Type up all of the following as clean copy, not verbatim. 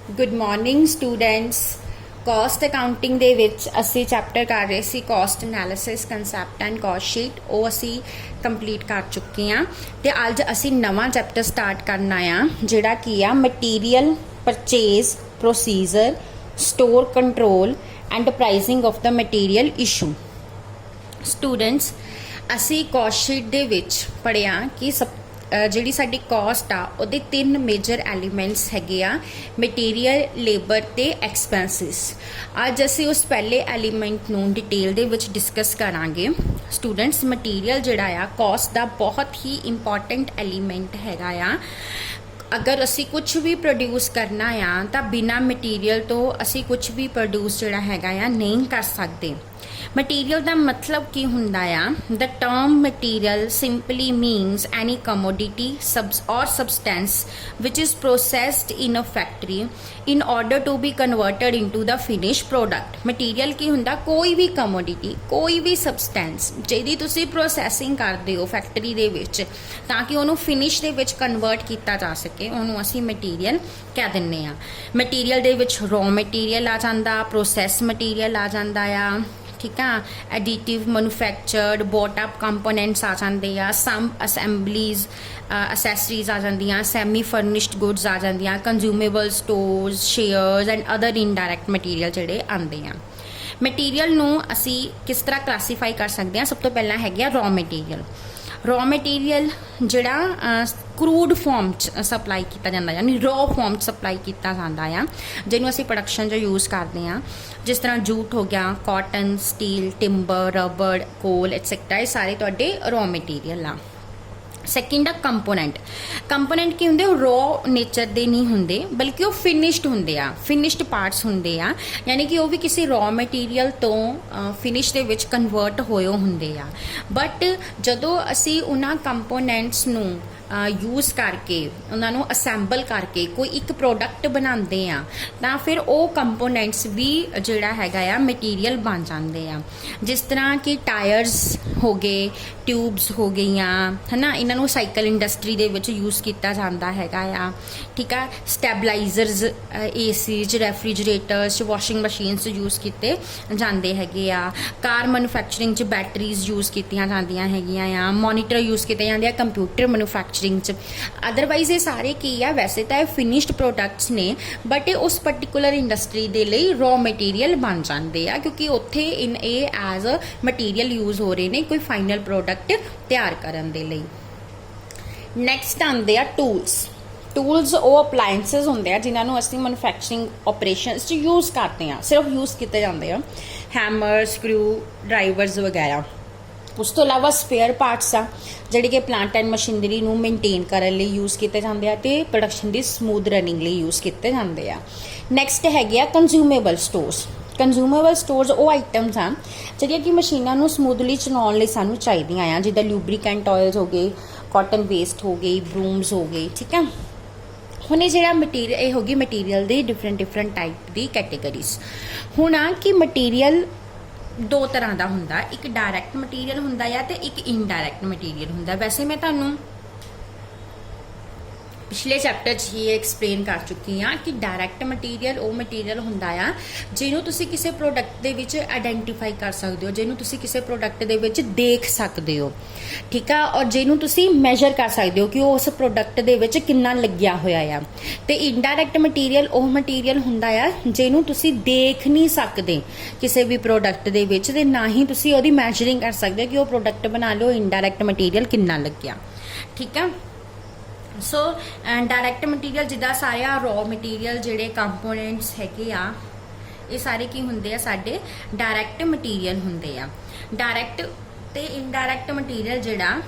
Good morning students. Cost accounting ਦੇ ਵਿੱਚ ਅਸੀਂ ਚੈਪਟਰ ਕਰ ਰਹੇ ਸੀ cost analysis concept and cost sheet. ਉਹ ਅਸੀਂ ਕੰਪਲੀਟ ਕਰ ਚੁੱਕੇ ਹਾਂ ਤੇ ਅੱਜ ਅਸੀਂ ਨਵਾਂ ਚੈਪਟਰ ਸਟਾਰਟ ਕਰਨਾ ਆ ਜਿਹੜਾ ਕੀ ਆ material purchase procedure store control and pricing of the material issue. Students ਅਸੀਂ ਕਾਸਟ ਸ਼ੀਟ ਦੇ ਵਿੱਚ ਪੜ੍ਹਿਆ ਕਿ ਜਿਹੜੀ ਸਾਡੀ ਕਾਸਟ ਆ ਉਹਦੇ ਤਿੰਨ ਮੇਜਰ ਐਲੀਮੈਂਟਸ ਹੈਗੇ ਆ ਮਟੀਰੀਅਲ ਲੇਬਰ ਤੇ ਐਕਸਪੈਂਸਿਸ। ਅੱਜ ਅਸੀਂ ਉਸ ਪਹਿਲੇ ਐਲੀਮੈਂਟ ਨੂੰ ਡਿਟੇਲ ਦੇ ਵਿੱਚ ਡਿਸਕਸ ਕਰਾਂਗੇ। ਸਟੂਡੈਂਟਸ ਮਟੀਰੀਅਲ ਜਿਹੜਾ ਆ ਕਾਸਟ ਦਾ ਬਹੁਤ ਹੀ ਇੰਪੋਰਟੈਂਟ ਐਲੀਮੈਂਟ ਹੈਗਾ ਆ। ਅਗਰ ਅਸੀਂ ਕੁਝ ਵੀ ਪ੍ਰੋਡਿਊਸ ਕਰਨਾ ਆ ਤਾਂ ਬਿਨਾਂ ਮਟੀਰੀਅਲ ਤੋਂ ਅਸੀਂ ਕੁਝ ਵੀ ਪ੍ਰੋਡਿਊਸ ਜਿਹੜਾ ਹੈਗਾ ਆ ਨਹੀਂ ਕਰ ਸਕਦੇ। ਮਟੀਰੀਅਲ ਦਾ ਮਤਲਬ ਕੀ ਹੁੰਦਾ ਆ? ਦ term material simply means any commodity or substance which is processed in a factory in order to be converted into the finished product। Material ਕੀ ਹੁੰਦਾ? ਕੋਈ ਵੀ ਕਮੋਡਿਟੀ, ਕੋਈ ਵੀ ਸਬਸਟੈਂਸ ਜਿਹਦੀ ਤੁਸੀਂ ਪ੍ਰੋਸੈਸਿੰਗ ਕਰਦੇ ਹੋ ਫੈਕਟਰੀ ਦੇ ਵਿੱਚ ਤਾਂ ਕਿ ਉਹਨੂੰ ਫਿਨਿਸ਼ ਦੇ ਵਿੱਚ ਕਨਵਰਟ ਕੀਤਾ ਜਾ ਸਕੇ, ਉਹਨੂੰ ਅਸੀਂ ਮਟੀਰੀਅਲ ਕਹਿ ਦਿੰਦੇ ਆ। ਮਟੀਰੀਅਲ ਦੇ ਵਿੱਚ ਰॉ ਮਟੀਰੀਅਲ ਆ ਜਾਂਦਾ, ਪ੍ਰੋਸੈਸ ਮਟੀਰੀਅਲ ਆ ਜਾਂਦਾ ਆ, ਠੀਕ ਆ, ਐਡੀਟਿਵ ਮੈਨੂਫੈਕਚਰਡ ਬੋਟ ਅਪ ਕੰਪੋਨੈਂਟਸ ਆ ਜਾਂਦੇ ਆ, ਸਮ ਅਸੈਂਬਲੀਜ਼ ਅਸੈਸਰੀਜ਼ ਆ ਜਾਂਦੀਆਂ, ਸੈਮੀ ਫਰਨਿਸ਼ਡ ਗੁੱਡਸ ਆ ਜਾਂਦੀਆਂ, consumable stores shares and other indirect material ਜਿਹੜੇ ਆਉਂਦੇ ਆ। ਮਟੀਰੀਅਲ ਨੂੰ ਅਸੀਂ ਕਿਸ ਤਰ੍ਹਾਂ ਕਲਾਸੀਫਾਈ ਕਰ ਸਕਦੇ ਹਾਂ? ਸਭ ਤੋਂ ਪਹਿਲਾਂ ਹੈਗੇ ਆ ਰॉ ਮਟੀਰੀਅਲ। ਰॉ ਮਟੀਰੀਅਲ ਜਿਹੜਾ ਕਰੂਡ ਫਾਰਮ 'ਚ ਸਪਲਾਈ ਕੀਤਾ ਜਾਂਦਾ, ਯਾਨੀ ਰॉ ਫਾਰਮ 'ਚ ਸਪਲਾਈ ਕੀਤਾ ਜਾਂਦਾ ਆ, ਜਿਹਨੂੰ ਅਸੀਂ ਪ੍ਰੋਡਕਸ਼ਨ 'ਚ ਯੂਜ਼ ਕਰਦੇ ਹਾਂ। ਜਿਸ ਤਰ੍ਹਾਂ ਜੂਟ ਹੋ ਗਿਆ, ਕਾਟਨ, ਸਟੀਲ, ਟਿੰਬਰ, ਰਬੜ, ਕੋਲ ਐਟਸੈਕਟਰਾ, ਇਹ ਸਾਰੇ ਤੁਹਾਡੇ ਰॉ ਮਟੀਰੀਅਲ ਆ। ਸੈਕਿੰਡ ਆ ਕੰਪੋਨੈਂਟ। ਕੰਪੋਨੈਂਟ ਕੀ ਹੁੰਦੇ? ਉਹ ਰॉ ਨੇਚਰ ਦੇ ਨਹੀਂ ਹੁੰਦੇ ਬਲਕਿ ਉਹ ਫਿਨਿਸ਼ਡ ਹੁੰਦੇ ਆ, ਫਿਨਿਸ਼ਡ ਪਾਰਟਸ ਹੁੰਦੇ ਆ, ਯਾਨੀ ਕਿ ਉਹ ਵੀ ਕਿਸੇ ਰॉ ਮਟੀਰੀਅਲ ਤੋਂ ਫਿਨਿਸ਼ ਦੇ ਵਿੱਚ ਕਨਵਰਟ ਹੋਏ ਹੁੰਦੇ ਆ। ਬਟ ਜਦੋਂ ਅਸੀਂ ਉਹਨਾਂ ਕੰਪੋਨੈਂਟਸ ਨੂੰ ਯੂਜ਼ ਕਰਕੇ ਉਹਨਾਂ ਨੂੰ ਅਸੈਂਬਲ ਕਰਕੇ ਕੋਈ ਇੱਕ ਪ੍ਰੋਡਕਟ ਬਣਾਉਂਦੇ ਆ ਤਾਂ ਫਿਰ ਉਹ ਕੰਪੋਨੈਂਟਸ ਵੀ ਜਿਹੜਾ ਹੈਗਾ ਆ ਮਟੀਰੀਅਲ ਬਣ ਜਾਂਦੇ ਆ। ਜਿਸ ਤਰ੍ਹਾਂ ਕਿ ਟਾਇਰਸ ਹੋ ਗਏ, ਟਿਊਬਸ ਹੋ ਗਈਆਂ, ਹੈ ਨਾ, ਇਹਨਾਂ ਨੂੰ ਸਾਈਕਲ ਇੰਡਸਟਰੀ ਦੇ ਵਿੱਚ ਯੂਜ਼ ਕੀਤਾ ਜਾਂਦਾ ਹੈਗਾ ਆ, ਠੀਕ ਆ। ਸਟੈਬਲਾਈਜ਼ਰਸ ਏਸੀਜ਼, ਰੈਫਰੀਜਰੇਟਰਸ, ਵਾਸ਼ਿੰਗ ਮਸ਼ੀਨਸ 'ਚ ਯੂਜ਼ ਕੀਤੇ ਜਾਂਦੇ ਹੈਗੇ ਆ। ਕਾਰ ਮੈਨੂਫੈਕਚਰਿੰਗ 'ਚ ਬੈਟਰੀਜ਼ ਯੂਜ਼ ਕੀਤੀਆਂ ਜਾਂਦੀਆਂ ਹੈਗੀਆਂ ਆ। ਮੋਨੀਟਰ ਯੂਜ਼ ਕੀਤੇ ਜਾਂਦੇ ਆ ਕੰਪਿਊਟਰ ਮੈਨੂਫੈਕਚਰਿੰਗ 'ਚ। ਅਦਰਵਾਈਜ਼ ਇਹ ਸਾਰੇ ਕੀ ਆ? ਵੈਸੇ ਤਾਂ ਇਹ ਫਿਨਿਸ਼ਡ ਪ੍ਰੋਡਕਟਸ ਨੇ ਬਟ ਇਹ ਉਸ ਪਰਟੀਕੂਲਰ ਇੰਡਸਟਰੀ ਦੇ ਲਈ ਰॉ ਮਟੀਰੀਅਲ ਬਣ ਜਾਂਦੇ ਆ ਕਿਉਂਕਿ ਉੱਥੇ ਇਹ ਐਜ਼ ਅ ਮਟੀਰੀਅਲ ਯੂਜ਼ ਹੋ ਰਹੇ ਨੇ ਕੋਈ ਫਾਈਨਲ ਪ੍ਰੋਡਕਟ ਤਿਆਰ ਕਰਨ ਦੇ ਲਈ। ਨੈਕਸਟ ਆਉਂਦੇ ਆ ਟੂਲਸ। ਟੂਲਸ ਉਹ ਅਪਲਾਇੰਸਸ ਹੁੰਦੇ ਆ ਜਿਨ੍ਹਾਂ ਨੂੰ ਅਸੀਂ ਮੈਨੂਫੈਕਚਰਿੰਗ ਆਪਰੇਸ਼ਨਸ 'ਚ ਯੂਜ਼ ਕਰਦੇ ਆ, ਸਿਰਫ ਯੂਜ਼ ਕੀਤੇ ਜਾਂਦੇ ਆ। ਹੈਮਰ, ਸਕਰੂ ਡਰਾਈਵਰਸ ਵਗੈਰਾ। ਉਸ ਤੋਂ ਇਲਾਵਾ ਸਪੇਅਰ ਪਾਰਟਸ ਆ ਜਿਹੜੇ ਕਿ ਪਲਾਂਟ ਐਂਡ ਮਸ਼ੀਨਰੀ ਨੂੰ ਮੇਨਟੇਨ ਕਰਨ ਲਈ ਯੂਜ਼ ਕੀਤੇ ਜਾਂਦੇ ਆ ਤੇ ਪ੍ਰੋਡਕਸ਼ਨ ਦੀ ਸਮੂਥ ਰਨਿੰਗ ਲਈ ਯੂਜ਼ ਕੀਤੇ ਜਾਂਦੇ ਆ। ਨੈਕਸਟ ਹੈਗੇ ਆ ਕੰਜ਼ਿਊਮੇਬਲ ਸਟੋਰਸ। ਕੰਜ਼ਿਊਮੇਬਲ ਸਟੋਰਸ ਉਹ ਆਈਟਮਸ ਆ ਜਿਹੜੀਆਂ ਕਿ ਮਸ਼ੀਨਾਂ ਨੂੰ ਸਮੂਥਲੀ ਚਲਾਉਣ ਲਈ ਸਾਨੂੰ ਚਾਹੀਦੀਆਂ ਆ, ਜਿੱਦਾਂ ਲੂਬਰੀਕੈਂਟ ਆਇਲਸ ਹੋ ਗਏ, ਕਾਟਨ ਵੇਸਟ ਹੋ ਗਈ, ਬਰੂਮਸ ਹੋ ਗਏ, ਠੀਕ ਆ। ਹੁਣ ਇਹ ਜਿਹੜਾ ਮਟੀਰੀਅਲ ਇਹ ਹੋ ਗਈ ਮਟੀਰੀਅਲ ਦੀ ਡਿਫਰੈਂਟ ਟਾਈਪ ਦੀ ਕੈਟੇਗਰੀਜ਼। ਹੁਣ ਆ ਕਿ ਮਟੀਰੀਅਲ ਦੋ ਤਰ੍ਹਾਂ ਦਾ ਹੁੰਦਾ, ਇੱਕ ਡਾਇਰੈਕਟ ਮਟੀਰੀਅਲ ਹੁੰਦਾ ਆ ਤੇ ਇੱਕ ਇਨਡਾਇਰੈਕਟ ਮਟੀਰੀਅਲ ਹੁੰਦਾ। ਵੈਸੇ ਮੈਂ ਤੁਹਾਨੂੰ ਪਿਛਲੇ ਚੈਪਟਰ 'ਚ ਹੀ ਐਕਸਪਲੇਨ ਕਰ ਚੁੱਕੀ ਹਾਂ ਕਿ ਡਾਇਰੈਕਟ ਮਟੀਰੀਅਲ ਉਹ ਮਟੀਰੀਅਲ ਹੁੰਦਾ ਆ ਜਿਹਨੂੰ ਤੁਸੀਂ ਕਿਸੇ ਪ੍ਰੋਡਕਟ ਦੇ ਵਿੱਚ ਆਇਡੈਂਟੀਫਾਈ ਕਰ ਸਕਦੇ ਹੋ, ਜਿਹਨੂੰ ਤੁਸੀਂ ਕਿਸੇ ਪ੍ਰੋਡਕਟ ਦੇ ਵਿੱਚ ਦੇਖ ਸਕਦੇ ਹੋ, ਠੀਕ ਆ, ਔਰ ਜਿਹਨੂੰ ਤੁਸੀਂ ਮੈਜ਼ਰ ਕਰ ਸਕਦੇ ਹੋ ਕਿ ਉਹ ਉਸ ਪ੍ਰੋਡਕਟ ਦੇ ਵਿੱਚ ਕਿੰਨਾ ਲੱਗਿਆ ਹੋਇਆ ਆ। ਤੇ ਇਨਡਾਇਰੈਕਟ ਮਟੀਰੀਅਲ ਉਹ ਮਟੀਰੀਅਲ ਹੁੰਦਾ ਆ ਜਿਹਨੂੰ ਤੁਸੀਂ ਦੇਖ ਨਹੀਂ ਸਕਦੇ ਕਿਸੇ ਵੀ ਪ੍ਰੋਡਕਟ ਦੇ ਵਿੱਚ ਤੇ ਨਾ ਹੀ ਤੁਸੀਂ ਉਹਦੀ ਮੈਜ਼ਰਿੰਗ ਕਰ ਸਕਦੇ ਹੋ ਕਿ ਉਹ ਪ੍ਰੋਡਕਟ ਬਣਾ ਲਓ ਇਨਡਾਇਰੈਕਟ ਮਟੀਰੀਅਲ ਕਿੰਨਾ ਲੱਗਿਆ, ਠੀਕ ਆ। ਸੋ ਡਾਇਰੈਕਟ ਮਟੀਰੀਅਲ ਜਿੱਦਾਂ ਸਾਰਿਆ ਰॉ ਮਟੀਰੀਅਲ ਜਿਹੜੇ ਕੰਪੋਨੈਂਟਸ ਹੈਗੇ ਆ ਇਹ ਸਾਰੇ ਕੀ ਹੁੰਦੇ ਆ? ਸਾਡੇ ਡਾਇਰੈਕਟ ਮਟੀਰੀਅਲ ਹੁੰਦੇ ਆ। ਡਾਇਰੈਕਟ ਤੇ ਇਨਡਾਇਰੈਕਟ ਮਟੀਰੀਅਲ ਜਿਹੜਾ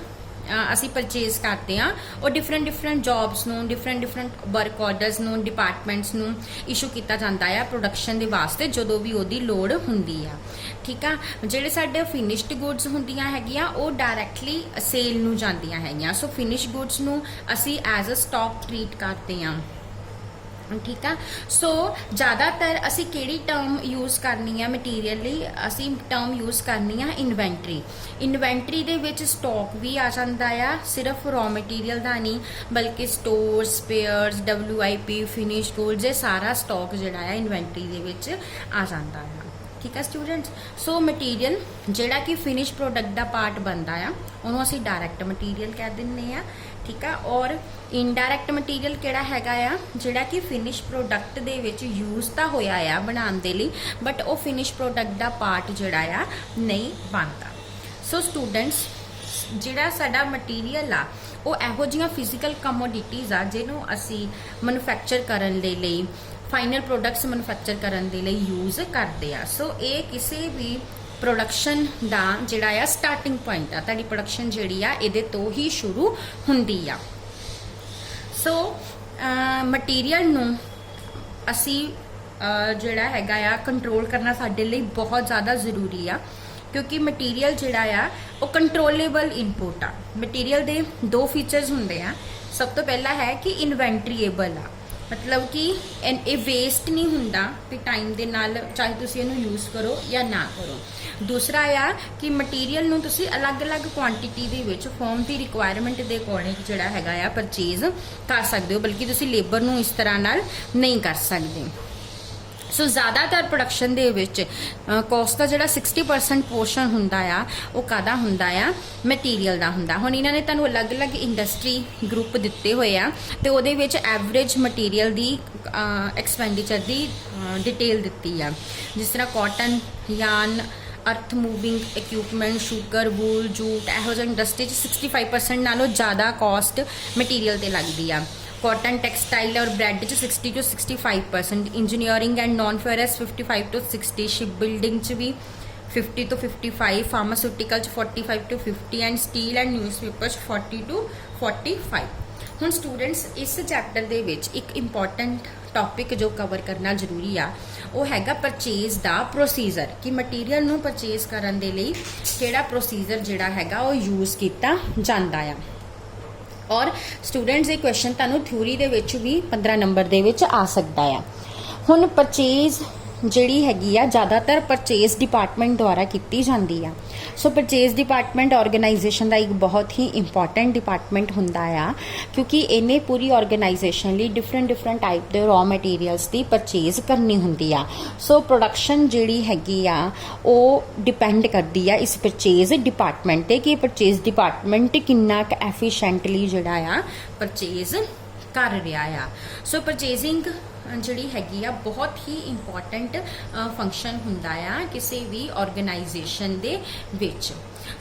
ਅਸੀਂ ਪਰਚੇਜ਼ ਕਰਦੇ ਆ ਉਹ ਡਿਫਰੈਂਟ ਜੌਬਸ ਨੂੰ ਡਿਫਰੈਂਟ ਵਰਕ ਆਰਡਰਸ ਨੂੰ ਡਿਪਾਰਟਮੈਂਟਸ ਨੂੰ ਇਸ਼ੂ ਕੀਤਾ ਜਾਂਦਾ ਆ ਪ੍ਰੋਡਕਸ਼ਨ ਦੇ ਵਾਸਤੇ ਜਦੋਂ ਵੀ ਉਹਦੀ ਲੋੜ ਹੁੰਦੀ ਆ, ਠੀਕ ਆ। ਜਿਹੜੇ ਸਾਡੇ ਫਿਨਿਸ਼ਡ ਗੁੱਡਸ ਹੁੰਦੀਆਂ ਹੈਗੀਆਂ ਉਹ ਡਾਇਰੈਕਟਲੀ ਸੇਲ ਨੂੰ ਜਾਂਦੀਆਂ ਹੈਗੀਆਂ। ਸੋ ਫਿਨਿਸ਼ ਗੁੱਡਸ ਨੂੰ ਅਸੀਂ ਐਜ਼ ਅ ਸਟਾਕ ਟ੍ਰੀਟ ਕਰਦੇ ਆ, ठीक है। सो ज़्यादातर असी किहड़ी टर्म यूज़ करनी है मटीरियल लई, असी टर्म यूज़ करनी है इन्वेंटरी। इन्वेंटरी दे विच स्टॉक भी आ जाता है, सिर्फ रॉ मटीरियल का नहीं बल्कि store, spares, WIP, finish goods, ये सारा स्टॉक जिहड़ा है इन्वेंटरी दे विच आ जाता है। ठीक है स्टूडेंट्स। सो मटीरियल जिहड़ा कि फिनिश प्रोडक्ट का पार्ट बनता है उन्होंने असी डायरैक्ट मटीरियल कह दिंदे आ। ठीक है। और इनडायरैक्ट मटीरियल किहड़ा हैगा आ जिहड़ा कि फिनिश प्रोडक्ट दे विच यूज़ तां होया आ बनाउण दे लई, बट वो फिनिश प्रोडक्ट का पार्ट जिहड़ा आ नहीं बनता। सो स्टूडेंट्स जिहड़ा साडा मटीरियल आ वो इहो जिहियां फिजिकल कमोडिटीज़ आ जिन्हों असी मैन्युफैक्चर करन दे लई, फाइनल प्रोडक्ट्स मैन्युफैक्चर करन दे लई यूज़ करदे आ। सो ये किसी भी प्रोडक्शन का जिहड़ा आ स्टार्टिंग पॉइंट आ, तुहाडी प्रोडक्शन जिहड़ी आ इहदे तो ही शुरू हुंदी आ। सो मटीरियल नूं असी जिहड़ा हैगा आ कंट्रोल करना साडे लई बहुत ज़्यादा जरूरी आ, क्योंकि मटीरियल जिहड़ा आ वो कंट्रोलेबल इनपुट आ। मटीरियल दे दो फीचर्स हुंदे आ। सब तो पहला है कि इन्वेंट्रीएबल आ, मतलब कि ये वेस्ट नहीं हुंदा भी टाइम दे नाल, चाहे तुसी इहनूं यूज़ करो या ना करो। दूसरा आ कि मटीरियल नूं तुसी अलग अलग क्वांटिटी दे विच फॉर्म की रिक्वायरमेंट के अकॉर्डिंग जिहड़ा हैगा आ परचेज कर सकते हो, बल्कि तुसी लेबर नूं इस तरह नाल नहीं कर सकते। सो ज़्यादातर प्रोडक्शन दे विच कॉस्ट का जिहड़ा 60% पोर्शन हुंदा आ वो काहदा हुंदा आ, मटीरियल दा हुंदा। हुण इन्हां ने तुहानूं अलग अलग इंडस्ट्री ग्रुप दिते हुए आ ते उहदे विच एवरेज मटीरियल दी एक्सपेंडिचर दी डिटेल दित्ती आ, जिस तरह cotton, yarn, earth moving equipment, sugar, wool, jute, इहो जिही इंडस्ट्री 65% नालों ज़्यादा कॉस्ट मटीरियल ते लगदी आ। कॉटन, टैक्सटाइल और bread 60 to 65%, engineering and non ferrous 55 to 60, ship building भी 50 to 55, pharmaceutical 45 to 50 and steel and newspapers 40 to 45। हुण स्टूडेंट्स इस चैप्टर दे विच एक इंपॉर्टेंट टॉपिक जो कवर करना जरूरी आ वो हैगा परचेज दा प्रोसीजर, कि मटीरियल नूं परचेज करन दे लई किहड़ा प्रोसीजर जिहड़ा हैगा वो यूज़ कीता जांदा आ। और स्टूडेंट्स ये क्वेश्चन तुहानूं थ्योरी दे विच भी 15 नंबर दे विच आ सकता है। हुण परचेज जिहड़ी हैगी आ ज़्यादातर परचेज डिपार्टमेंट द्वारा की जाती आ। सो परचेज डिपार्टमेंट ऑर्गेनाइजेशन का एक बहुत ही इंपॉर्टेंट डिपार्टमेंट हुंदा आ, क्योंकि इन्हें पूरी ऑर्गेनाइजेशन लिए डिफरेंट टाइप के रॉ मटीरियल्स की परचेज करनी हुंदी आ। सो प्रोडक्शन जिहड़ी हैगी आ वो डिपेंड करती है इस परचेज डिपार्टमेंट ते कि परचेज डिपार्टमेंट किन्ना क एफिशेंटली जिहड़ा आ परचेज कर रहा आ। सो परचेजिंग जिहड़ी हैगी आ बहुत ही इंपॉर्टेंट फंक्शन हुंदा आ किसी भी ऑर्गेनाइजेशन दे विच।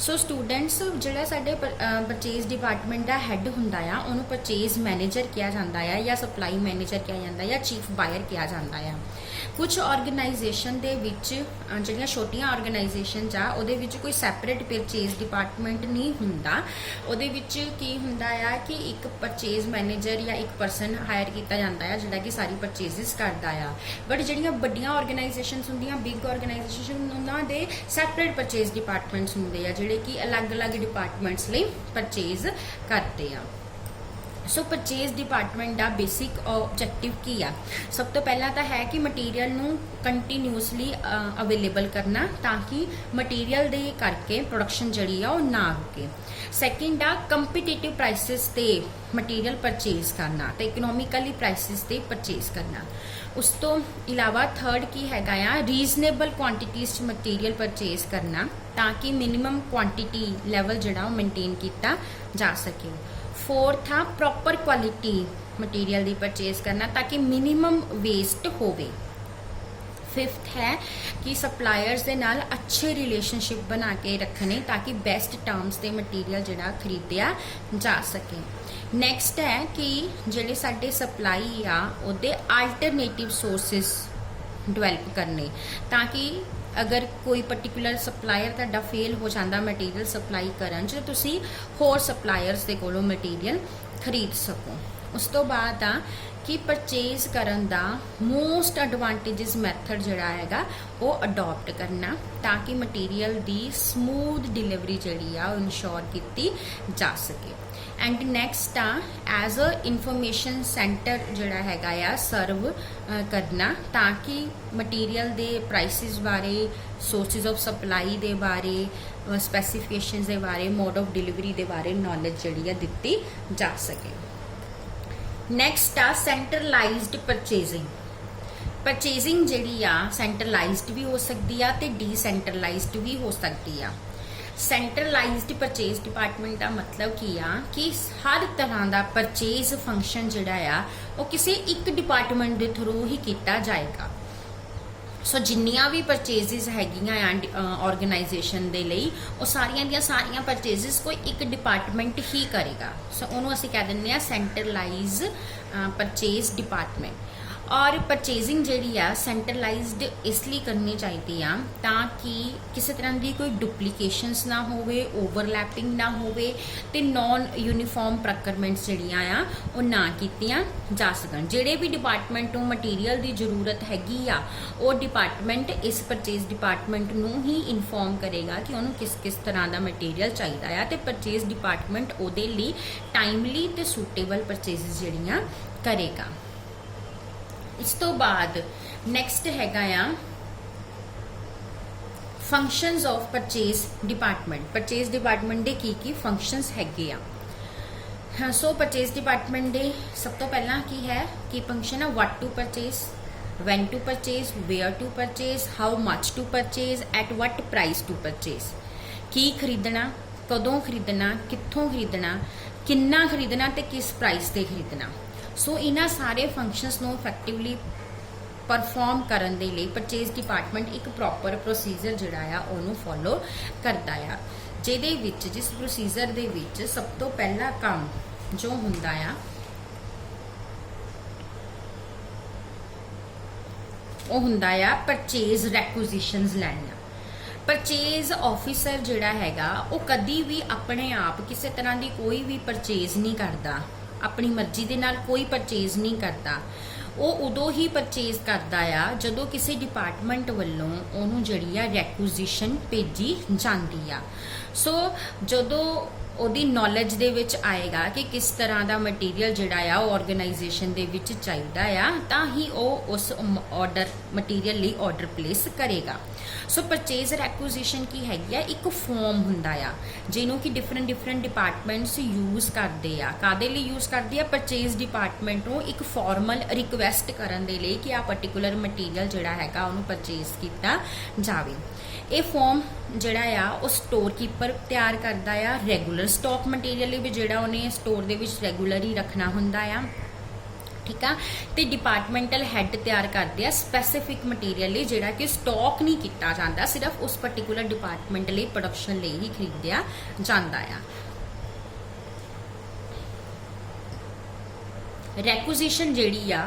सो स्टूडेंट्स जिहड़ा साडे परचेज डिपार्टमेंट का हैड हुंदा आ उहनूं परचेज मैनेजर कहा जाता है या सप्लाई मैनेजर कहा जाता है या चीफ बायर कहा जाता है। कुछ ऑर्गेनाइजेशन दे विच जिहड़ियां छोटियां ऑर्गेनाइजेशन आ उहदे विच कोई सैपरेट परचेज डिपार्टमेंट नहीं हुंदा। उहदे विच की हुंदा आ कि एक परचेज मैनेजर या एक परसन हायर किया जाता है जिहड़ा कि सारी परचेजिस करता है। बट जिहड़ियां वड्डियां ऑर्गेनाइजेशनस हुंदियां बिग ऑर्गेनाइजेशन उन्हां दे सैपरेट परचेज डिपार्टमेंट्स हुंदे आ जिहड़े कि अलग अलग डिपार्टमेंट्स लई परचेज करते आ। सो परचेज डिपार्टमेंट का बेसिक ऑब्जेक्टिव की आ, सब तो पहला तो है कि मटीरियल नूं कंटीन्यूसली अवेलेबल करना ताकि मटीरियल दे करके प्रोडक्शन जिहड़ी आ वो ना रुके। सैकेंड आ कंपीटेटिव प्राइसिस ते मटीरियल परचेज करना तो इकनोमिकली प्राइसिस ते परचेज करना। उस तो इलावा थर्ड की हैगा आ रीजनेबल क्वांटिटीज मटीरियल परचेज करना ताकि मिनिमम क्वांटिटी लैवल जिहड़ा मेनटेन किया जा सके। फोर्थ आ प्रॉपर क्वालिटी मटीरियल की परचेज करना ताकि मिनिमम वेस्ट होवे। फिफ्थ है कि सप्लायर्स के नाल अच्छे रिलेशनशिप बना के रखने ताकि बेस्ट टर्म्स के मटीरियल जिहड़ा खरीदिया जा सके। नैक्सट है कि जिहड़े साडे सप्लाई आ उहदे आल्टरनेटिव सोर्सिस डिवेलप करने ताकि अगर कोई पर्टिकुलर सप्लायर तुहाडा फेल हो जाता मटीरियल सप्लाई करन च तुसी होर सप्लायर्स दे कोलों मटीरियल खरीद सको। उस तो बाद आ कि परचेज करन दा मोस्ट एडवांटेजिस मैथड जिहड़ा हैगा वो अडॉप्ट करना ताकि मटीरियल दी स्मूथ डिलीवरी जिहड़ी आ इंश्योर की जा सके। एंड नैक्सट आ एज अ इनफॉर्मेशन सेंटर जिहड़ा हैगा आ सर्व करना, ताकि मटीरियल दे प्राइसिस बारे, सोर्सिस ऑफ सप्लाई दे बारे, स्पैसीफिकेशनस दे बारे, मोड ऑफ डिलीवरी दे बारे नॉलेज जिहड़ी आ दित्ती जा सके। नैक्सट आ सेंट्रलाइज्ड परचेजिंग। परचेजिंग जिहड़ी आ सेंट्रलाइज्ड भी हो सकती आ ते डीसेंट्रलाइज्ड भी हो सकती आ। सेंट्रलाइज्ड परचेज डिपार्टमेंट का मतलब की आ कि हर तरह का परचेज फंक्शन जिहड़ा आ वो किसी एक डिपार्टमेंट के थ्रू ही किया जाएगा। सो जिन्नियां भी परचेजिज हैगियां ऑर्गेनाइजेशन दे लई वो सारियां दियां सारियां परचेजिज कोई एक डिपार्टमेंट ही करेगा। सो उन्होंने असीं कह दिंदे आ सेंट्रलाइज परचेज डिपार्टमेंट। और परचेजिंग जिहड़ी आ सेंट्रलाइज्ड इसलिए करनी चाहिए आ ताकि किसी तरह की कोई डुप्लीकेशनस ना होवे, ओवरलैपिंग ना होवे ते नॉन यूनीफॉर्म प्रक्योरमेंट्स जिहड़ियां आ वो ना कीतियां जा सकन। जिहड़े भी डिपार्टमेंट नूं मटीरियल की जरूरत हैगी आ वो डिपार्टमेंट इस परचेज डिपार्टमेंट नूं ही इनफॉर्म करेगा कि उन्होंने किस किस तरह का मटीरियल चाहिए आ ते परचेज डिपार्टमेंट उहदे लई टाइमली ते सूटेबल परचेजिज जिहड़ियां करेगा। इस तो बाद नैक्सट हैगा आ functions of purchase department. Purchase department के की फंक्शनस हैगे आ। हाँ, सो परचेज डिपार्टमेंट के सब तो पहला की है कि फंक्शन है what to purchase, when to purchase, where to purchase, how much to purchase, at what price to purchase. की खरीदना, कदों खरीदना, कित्थों खरीदना, किन्ना खरीदना ते किस प्राइस ते खरीदना। सो इन्हां सारे फंक्शनस नूं इफैक्टिवली परफॉर्म करन दे लई परचेज डिपार्टमेंट एक प्रॉपर प्रोसीजर जिहड़ा आ उहनूं फॉलो करदा आ, जिहदे विच जिस प्रोसीजर दे विच सब तो पहला काम जो हुंदा आ ਉਹ ਹੁੰਦਾ ਆ परचेज रैकुजिशनस लैणियां। परचेज ऑफिसर जिहड़ा हैगा वो कदी भी अपने आप किसी तरह की कोई भी परचेज नहीं करता, अपनी मर्जी दे नाल कोई परचेज नहीं करता। वो उदों ही परचेज करता आ जदों किसी डिपार्टमेंट वालों उन्होंने जिहड़ी आ रैकुजिशन भेजी जाती आ। सो जदों ਉਹਦੀ नॉलेज ਦੇ ਵਿੱਚ आएगा कि किस तरह का मटीरियल जिहड़ा आ ऑर्गेनाइजेशन दे विच चाहीदा आ तां ही ਉਹ उस ऑर्डर मटीरियल ਲਈ ऑर्डर प्लेस करेगा। सो परचेज रैकुजिशन की हैगी आ एक फॉर्म हुंदा आ ਜਿਹਨੂੰ कि डिफरेंट डिपार्टमेंट्स यूज़ करते आ। कादे ਲਈ यूज़ करते आ? परचेज डिपार्टमेंट ਨੂੰ एक फॉर्मल रिक्वेस्ट करन दे ਲਈ कि आ पर्टिकुलर मटीरियल जिहड़ा हैगा ਉਹਨੂੰ परचेज किया जावे। ये फॉर्म जिहड़ा आ वो स्टोर कीपर तैयार करता आ। रैगूलर स्टॉक मटीरियल भी जिहड़ा उन्हें स्टोर दे विच रैगूलर ही रखना हुंदा आ, ठीक है। तो डिपार्टमेंटल हैड तैयार करते हैं स्पैसीफिक मटीरियल लिए जिहड़ा कि स्टॉक नहीं किया जाता, सिर्फ उस पर्टिकुलर डिपार्टमेंट लिए प्रोडक्शन लिए ही खरीदिया जाता है। रैकुजिशन जिहड़ी आ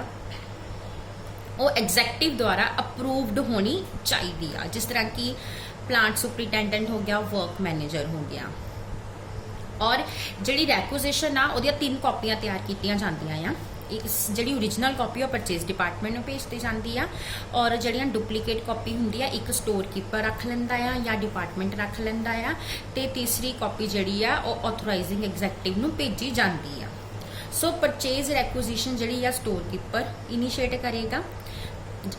वो एग्जैक्टिव द्वारा अप्रूव्ड होनी चाहिए आ, जिस तरह की प्लांट सुपरिटेंडेंट हो गया, वर्क मैनेजर हो गया। और जिहड़ी रैकुजिशन आ उहदियां 3 कॉपियां तैयार कीतियां जांदियां आ। जिहड़ी ओरिजिनल कॉपी परचेज डिपार्टमेंट में भेज दी जाती है और जिहड़ियां डुप्लीकेट कॉपी हुंदी आ एक स्टोर कीपर रख लैंदा आ या डिपार्टमेंट रख लैंदा आ ते तीसरी कॉपी जिहड़ी आ वो ऑथोराइजिंग एग्जैक्टिव नूं भेजी जाती है। सो परचेज रैकुजिशन जिहड़ी आ स्टोर कीपर इनीशिएट करेगा।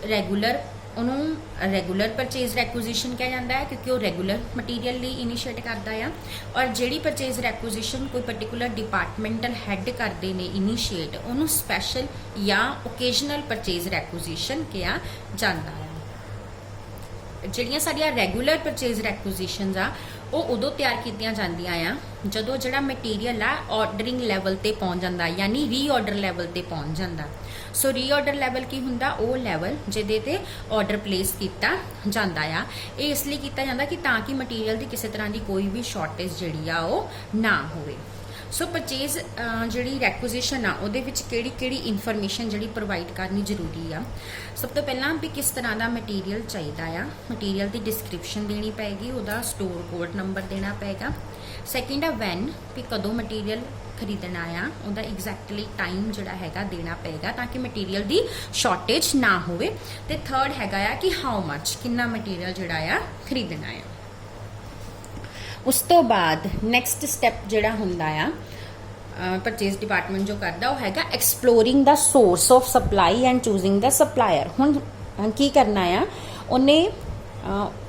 रैगूलर उन्होंने रैगूलर परचेज रैकुजिशन कहा जाता है क्योंकि वो रैगूलर मटीरियल लिए इनीशिएट करता है। और जिहड़ी परचेज रैकुजिशन कोई पर्टिकुलर डिपार्टमेंटल हैड करते हैं इनीशिएट उन्होंने स्पैशल या ओकेजनल परचेज रैकुजिशन कहा जाता है। जिहड़ियां साडियां रैगूलर परचेज रैकुजिशनस आ वो उदों तैयार कीतियां जांदियां आ जदों जिहड़ा मटीरियल आ ऑर्डरिंग लैवल ते पहुंच जांदा, यानी रीऑर्डर लैवल ते पहुंच जांदा। सो रीऑर्डर लैवल की हुंदा वो लैवल जिहदे ते ऑर्डर प्लेस किया जाता है। ये इसलिए किया जाता कि ताकि मटीरियल की किसी तरह की कोई भी शॉर्टेज जिहड़ी आ वो ना होवे। सो परचेज जिहड़ी रैकुजिशन आ उहदे विच किहड़ी इनफॉर्मेशन जिहड़ी प्रोवाइड करनी जरूरी आ। सब तो पहला भी किस तरह का मटीरियल चाहिए आ, मटीरियल की डिस्क्रिप्शन देनी पेगी, उहदा स्टोर कोड नंबर देना पेगा। सैकेंड आ वैन भी कदों मटीरियल खरीदना आ उहदा एग्जैक्टली टाइम जिहड़ा हैगा देना पेगा ताकि मटीरियल की शॉर्टेज ना होवे। ते थर्ड हैगा आ कि हाउ मच कितना मटीरियल जिहड़ा आ खरीदना आ। उस तो बाद नैक्सट स्टैप जिहड़ा हुंदा आ परचेज डिपार्टमेंट जो करता वो हैगा exploring the source of supply and choosing the supplier. हुण की करना आ, उन्हें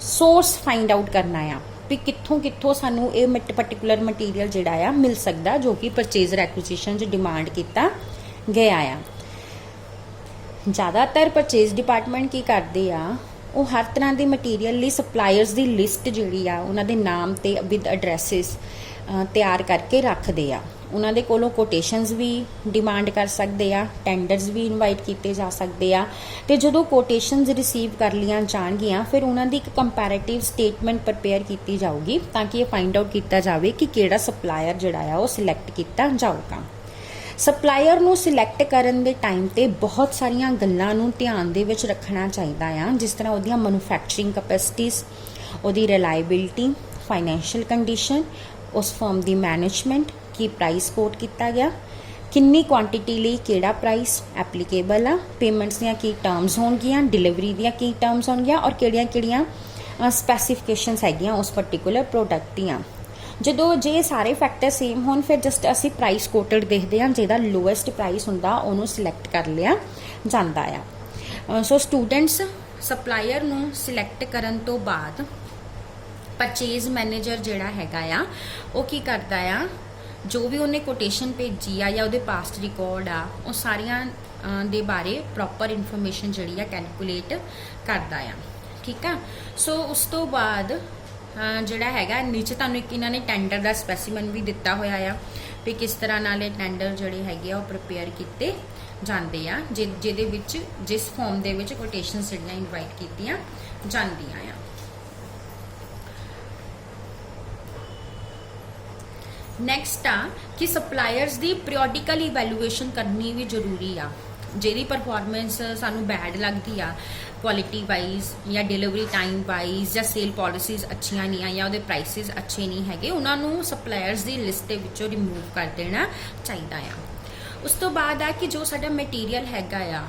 सोर्स फाइंड आउट करना आ भी कित्थों कित्थों सानू ये पर्टिकुलर मटीरियल जिहड़ा आ मिल सकदा जो कि परचेज एक्विजिशन च डिमांड किया गया आ। ज़्यादातर परचेज डिपार्टमेंट की करते आ, वो हर तरह के मटीरियल लिए सप्लायर्स की लिस्ट जिहड़ी आ उन्हां दे नाम ते विद एड्रैसिस तैयार करके रखते आ। उन्हां दे कोलों कोटेशनस भी डिमांड कर सकते आ, टेंडर्स भी इनवाइट किए जा सकते आ। ते जदों कोटेशनस रिसीव कर लियां जाणगियां फिर उन्हां दी एक कंपैरेटिव स्टेटमेंट प्रिपेयर की जाऊगी ताकि ये फाइंड आउट किया जाए कि किहड़ा सप्लायर जिहड़ा आ वो सिलैक्ट किया जाऊगा। सप्लायर नूं सिलैक्ट करन दे टाइम ते बहुत सारियां गल्लां नूं ध्यान दे विच रखना चाहिदा आ, जिस तरह उहदियां मैन्युफैक्चरिंग कैपेसिटीज़, उहदी रिलायबिलिटी, फाइनैंशियल कंडीशन, उस फर्म दी मैनेजमेंट, की प्राइस कोट किया गया, किन्नी क्वांटिटी लिए किहड़ा प्राइस एप्लीकेबल आ, पेमेंट्स दियां की टर्म्स होणगियां, डिलीवरी दियां की टर्म्स होणगियां और किहड़ियां स्पैसीफिकेशनस हैगियां उस पर्टिकुलर प्रोडक्ट दियां। जदों जे सारे फैक्टर सेम होण फिर जस्ट असी प्राइस कोटेड देखते हैं, जिहदा लोएस्ट प्राइस हुंदा उहनूं सिलैक्ट कर लिया जांदा आ। सो स्टूडेंट्स सप्लायर नूं सिलैक्ट करन तो बाद परचेज मैनेजर जिहड़ा हैगा आ वो की करदा आ, जो भी उन्हें कोटेशन भेजी आ या उहदे पास्ट रिकॉर्ड आ वो सारियां दे बारे प्रॉपर इन्फॉर्मेशन जिहड़ी आ कैलकुलेट करदा आ। ठीक आ। सो उस तो बाद जिहड़ा हैगा नीचे तुहानूं एक इन्हां ने टेंडर दा स्पैसीमन भी दिता होया आ भी किस तरह नाल टेंडर जिहड़े हैगे आ वो प्रिपेयर कीते जांदे आ, जिहदे विच जिस फॉर्म दे विच कोटेशनस जिहड़ियां इनवाइट कीतियां जांदियां आ। नैक्सट आ कि सप्लायर्स की पीरियडिकल इवैल्यूएशन करनी भी जरूरी आ। जिहदी परफॉर्मेंस सानू बैड लगती आ क्वालिटी वाइज या डिलीवरी टाइम वाइज या सेल पॉलिसीज़ अच्छियां नहीं आ या उहदे प्राइसिस अच्छे नहीं हैगे, उन्होंने सप्लायर्स की लिस्ट के विचों रिमूव कर देना चाहिए आ। उस तो बाद आ कि जो साडा मटीरियल हैगा आ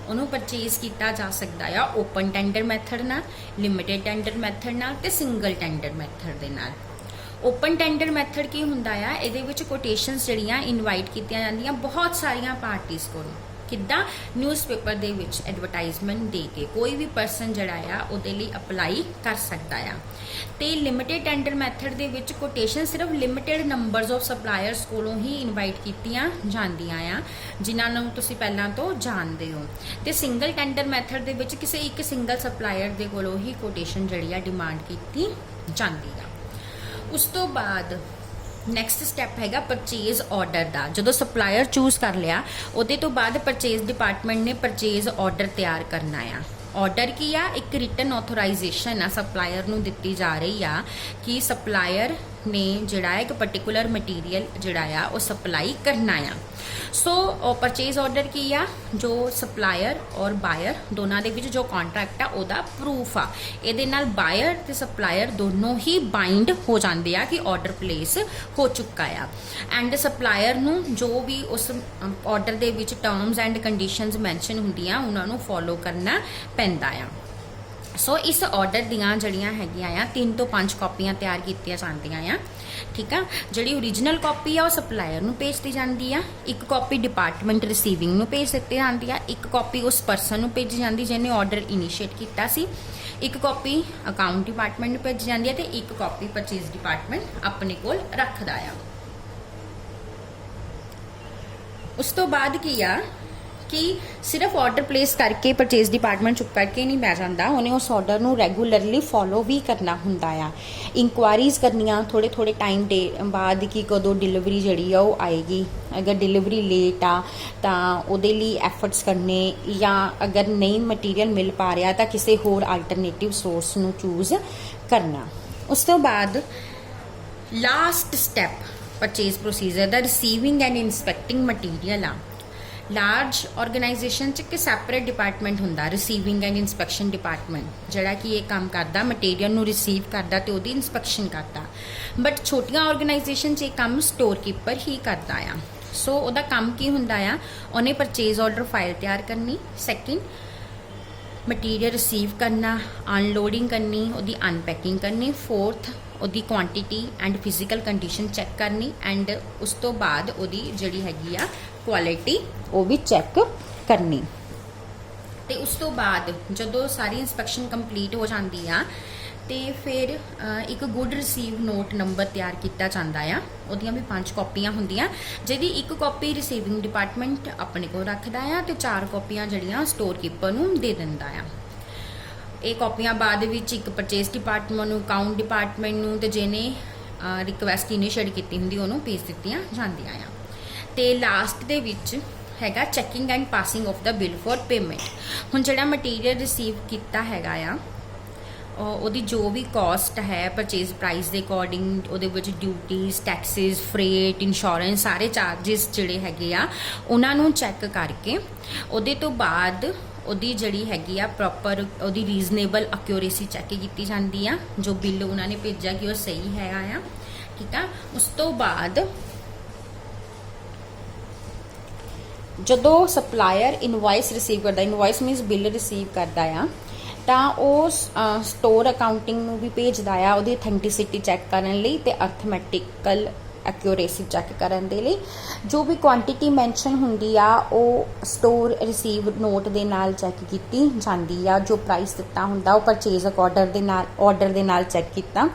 उन्होंने परचेज किया जा सकता है ओपन टेंडर मैथड नाल, लिमिटेड टेंडर मैथड नाल ते सिंगल टेंडर मैथड दे नाल। ओपन टेंडर मैथड की हुंदा आ, इहदे विच कोटेशनस जिहड़ियां इनवाइट कीतियां जांदियां बहुत सारियां पार्टीज़ कोलों, किद्दां न्यूज़पेपर दे विच एडवरटाइजमेंट दे के कोई भी पर्सन जिहड़ा आ उहदे लई अप्लाई कर सकदा आ। ते लिमिटेड टेंडर मैथड दे विच कोटेशन सिर्फ लिमिटेड नंबर्स ऑफ सप्लायर्स कोलों ही इनवाइट कीतियां जांदियां आ, जिन्हां नूं तुसीं पहलां तो जाणदे हो। ते सिंगल टेंडर मैथड दे विच किसी एक सिंगल सप्लायर दे कोलों ही कोटेशन जिहड़ी आ डिमांड कीती जांदी आ। उस तो बाद नैक्सट स्टैप हैगा परचेज ऑर्डर का। जो सप्लायर चूज कर लिया उहदे तो बाद परचेज डिपार्टमेंट ने परचेज ऑर्डर तैयार करना आ। ऑर्डर की आ एक रिटन ऑथोराइजेशन आ सप्लायर नूं दित्ती जा रही आ कि सप्लायर ने जिहड़ा एक पर्टिकुलर मटीरियल जिहड़ा आ वो सप्लाई करना आ। सो परचेज ऑर्डर की आ जो सप्लायर और बायर दोनों के बीच जो कॉन्ट्रैक्ट आ उहदा प्रूफ आ। इहदे नाल बायर ते सप्लायर दोनों ही बाइंड हो जाते हैं कि ऑर्डर प्लेस हो चुका आ। एंड सप्लायर नूं जो भी उस order they which terms and conditions mention हुंदियां उन्हां नूं फॉलो करना पैंदा आ। सो इस ऑर्डर दियां जड़ियां हैगियां आ 3 तो 5 कॉपियां तैयार कीतियां जांदियां आ। ठीक है, जिहड़ी ओरिजिनल कॉपी आ वो सप्लायर नूं भेज दी जांदी आ, एक कॉपी डिपार्टमेंट रिसीविंग नूं भेज दित्ती जांदी आ, एक कॉपी उस परसन नूं भेजी जांदी जिहने ऑर्डर इनीशिएट कीता सी, एक कॉपी अकाउंट डिपार्टमेंट नूं भेजी जांदी है ते एक कॉपी परचेज डिपार्टमेंट अपने कोल रखदा आ। उस तो बाद की आ कि सिर्फ ऑर्डर प्लेस करके परचेज डिपार्टमेंट चुप करके नहीं बह जाता, उन्हें उस ऑर्डर नूं रेगूलरली फॉलो भी करना हुंदा आ। इंक्वायरीज करनियां थोड़े थोड़े टाइम दे बाद कि कदों डिलीवरी जिहड़ी आ वो आएगी, अगर डिलीवरी लेट आ तां उहदे लई एफर्ट्स करने, या अगर नहीं मटीरियल मिल पा रहा तो किसी होर अल्टरनेटिव सोर्स नूं चूज करना। उस तो बाद लास्ट स्टैप परचेज प्रोसीजर दा रिसीविंग एंड इंस्पैक्टिंग मटीरियल आ। लार्ज ऑर्गेनाइजेशन च एक सैपरेट डिपार्टमेंट हुंदा रिसीविंग एंड इंस्पैक्शन डिपार्टमेंट जिहड़ा कि ये काम करदा मटीरियल नूं रिसीव करदा ते उहदी इंस्पैक्शन करदा। बट छोटियां ऑर्गेनाइजेशन च ये काम स्टोर कीपर ही करदा आ। सो उहदा काम की हुंदा आ, उन्हें परचेज ऑर्डर फाइल तैयार करनी, सैकेंड मटीरियल रिसीव करना, अनलोडिंग करनी, उहदी अनपैकिंग करनी, फोर्थ ਉਹਦੀ quantity and physical condition check ਕਰਨੀ ਐਂਡ ਉਸ ਤੋਂ ਬਾਅਦ ਉਹਦੀ ਜਿਹੜੀ ਹੈਗੀ ਆ ਕੁਆਲਿਟੀ ਉਹ ਵੀ ਚੈੱਕ ਕਰਨੀ। ਤੇ ਉਸ ਤੋਂ ਬਾਅਦ ਜਦੋਂ ਸਾਰੀ ਇਨਸਪੈਕਸ਼ਨ ਕੰਪਲੀਟ ਹੋ ਜਾਂਦੀ ਆ ਤੇ ਫਿਰ ਇੱਕ ਗੁੱਡ ਰਿਸੀਵ ਨੋਟ ਨੰਬਰ ਤਿਆਰ ਕੀਤਾ ਜਾਂਦਾ ਆ। ਉਹਦੀਆਂ ਵੀ 5 ਕਾਪੀਆਂ ਹੁੰਦੀਆਂ, ਜਿਹਦੀ ਇੱਕ ਕਾਪੀ ਰਿਸੀਵਿੰਗ ਡਿਪਾਰਟਮੈਂਟ ਆਪਣੇ ਕੋਲ ਰੱਖਦਾ ਆ ਤੇ 4 ਕਾਪੀਆਂ ਜਿਹੜੀਆਂ ਸਟੋਰ ਕੀਪਰ ਨੂੰ ਦੇ ਦਿੰਦਾ ਆ। ਇਹ ਕਾਪੀਆਂ ਬਾਅਦ ਵਿੱਚ ਇੱਕ ਪਰਚੇਸ ਡਿਪਾਰਟਮੈਂਟ ਨੂੰ, ਅਕਾਊਂਟ ਡਿਪਾਰਟਮੈਂਟ ਨੂੰ ਤੇ ਜਿਹਨੇ ਰਿਕੁਐਸਟ ਇਨੀਸ਼ੀਏਟ ਕੀਤੀ ਹੁੰਦੀ ਉਹਨੂੰ ਭੇਜ ਦਿੱਤੀਆਂ ਜਾਂਦੀਆਂ ਆ। ਤੇ ਲਾਸਟ ਦੇ ਵਿੱਚ ਹੈਗਾ checking and passing of the bill for payment. ਹੁਣ ਜਿਹੜਾ ਮਟੀਰੀਅਲ ਰਿਸੀਵ ਕੀਤਾ ਹੈਗਾ ਆ ਉਹਦੀ ਜੋ ਵੀ ਕਾਸਟ ਹੈ ਪਰਚੇਜ਼ ਪ੍ਰਾਈਸ ਦੇ ਅਕੋਰਡਿੰਗ ਉਹਦੇ ਵਿੱਚ ਡਿਊਟੀਜ਼, ਟੈਕਸਿਸ, ਫਰੇਟ, ਇੰਸ਼ੋਰੈਂਸ ਸਾਰੇ ਚਾਰजेस ਜਿਹੜੇ ਹੈਗੇ ਆ ਉਹਨਾਂ ਨੂੰ ਚੈੱਕ ਕਰਕੇ ਉਹਦੇ ਤੋਂ ਬਾਅਦ ਉਹਦੀ ਜਿਹੜੀ ਹੈਗੀ ਆ ਪ੍ਰੋਪਰ ਉਹਦੀ ਰੀਜ਼ਨੇਬਲ ਐਕਿਊਰੇਸੀ ਚੈੱਕ ਕੀਤੀ ਜਾਂਦੀ ਆ। ਜੋ ਬਿੱਲ ਉਹਨਾਂ ਨੇ ਭੇਜਿਆ ਕਿ ਉਹ ਸਹੀ ਹੈਗਾ ਆ, ਠੀਕ ਆ। ਉਸ ਤੋਂ ਬਾਅਦ ਜਦੋਂ ਸਪਲਾਇਰ ਇਨਵਾਇਸ ਰਿਸੀਵ ਕਰਦਾ, ਇਨਵਾਇਸ ਮੀਨਸ ਬਿੱਲ ਰਿਸੀਵ ਕਰਦਾ ਆ, ਤਾਂ ਉਹ ਸਟੋਰ ਅਕਾਊਂਟਿੰਗ ਨੂੰ ਵੀ ਭੇਜਦਾ ਆ ਉਹਦੀ ਅਥੈਂਟਿਸਿਟੀ ਚੈੱਕ ਕਰਨ ਲਈ ਤੇ ਅਰਥਮੈਟਿਕਲ ਐਕਿਊਰੇਸੀ ਚੈੱਕ ਕਰਨ ਦੇ ਲਈ। ਜੋ ਵੀ ਕੁਆਂਟੀਟੀ ਮੈਂਸ਼ਨ ਹੁੰਦੀ ਆ ਉਹ ਸਟੋਰ ਰਿਸੀਵ ਨੋਟ ਦੇ ਨਾਲ ਚੈੱਕ ਕੀਤੀ ਜਾਂਦੀ ਆ। ਜੋ ਪ੍ਰਾਈਸ ਦਿੱਤਾ ਹੁੰਦਾ ਉਹ ਪਰਚੇਜ਼ ਆਰਡਰ ਦੇ ਨਾਲ ਚੈੱਕ ਕੀਤਾ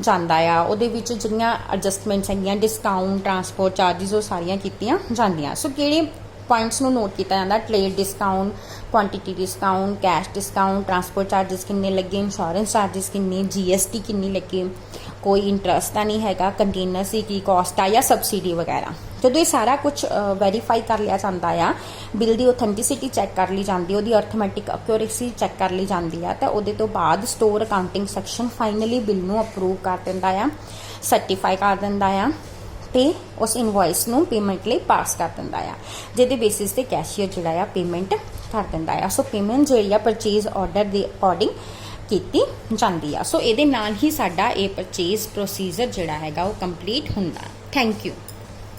ਜਾਂਦਾ ਆ। ਉਹਦੇ ਵਿੱਚ ਜਿਹੜੀਆਂ ਐਡਜਸਟਮੈਂਟਸ ਹੈਗੀਆਂ, ਡਿਸਕਾਊਂਟ, ਟਰਾਂਸਪੋਰਟ ਚਾਰजेस, ਉਹ ਸਾਰੀਆਂ ਕੀਤੀਆਂ ਜਾਂਦੀਆਂ। ਸੋ ਕਿਹੜੇ ਪੁਆਇੰਟਸ ਨੂੰ ਨੋਟ ਕੀਤਾ ਜਾਂਦਾ? Trade discount, quantity discount, cash discount, transport charges ਕਿੰਨੇ ਲੱਗੇ, ਇੰਸ਼ੋਰੈਂਸ ਚਾਰजेस ਕਿੰਨੇ, GST ਕਿੰਨੀ ਲੱਗੇ, ਕੋਈ ਇੰਟਰਸਟ ਤਾਂ ਨਹੀਂ ਹੈਗਾ, ਕੰਟੇਨਰ ਸੀ ਕੀ ਕਾਸਟ ਆ ਜਾਂ ਸਬਸਿਡੀ ਵਗੈਰਾ। ਜਦੋਂ ਇਹ ਸਾਰਾ ਕੁਝ ਵੈਰੀਫਾਈ ਕਰ ਲਿਆ ਜਾਂਦਾ ਆ, ਬਿੱਲ ਦੀ ਆਥੈਂਟਿਸਿਟੀ ਚੈੱਕ ਕਰ ਲਈ ਜਾਂਦੀ, ਉਹਦੀ ਅਰਥਮੈਟਿਕ ਐਕਿਊਰੇਸੀ ਚੈੱਕ ਕਰ ਲਈ ਜਾਂਦੀ ਆ, ਤਾਂ ਉਹਦੇ ਤੋਂ ਬਾਅਦ store accounting section finally bill ਨੂੰ ਅਪਰੂਵ ਕਰ ਦਿੰਦਾ ਆ, ਸਰਟੀਫਾਈ ਕਰ ਦਿੰਦਾ ਆ ਤੇ ਉਸ ਇਨਵੋਇਸ ਨੂੰ ਪੇਮੈਂਟ ਲਈ ਪਾਸ ਕਰ ਦਿੰਦਾ ਆ, ਜਿਹਦੇ ਬੇਸਿਸ ਤੇ ਕੈਸ਼ੀਅਰ ਜਿਹੜਾ ਆ ਪੇਮੈਂਟ ਕਰ ਦਿੰਦਾ ਆ। ਸੋ ਪੇਮੈਂਟ ਜਿਹੜੀ ਆ ਪਰਚੇਜ਼ ਆਰਡਰ ਦੇ ਅਕੋਰਡਿੰਗ ਕੀਤੀ ਜਾਂਦੀ ਆ। ਸੋ ਇਹਦੇ ਨਾਲ ਹੀ ਸਾਡਾ ਇਹ ਪਰਚੇਜ਼ ਪ੍ਰੋਸੀਜਰ ਜਿਹੜਾ ਹੈਗਾ ਉਹ ਕੰਪਲੀਟ ਹੁੰਦਾ। Thank you.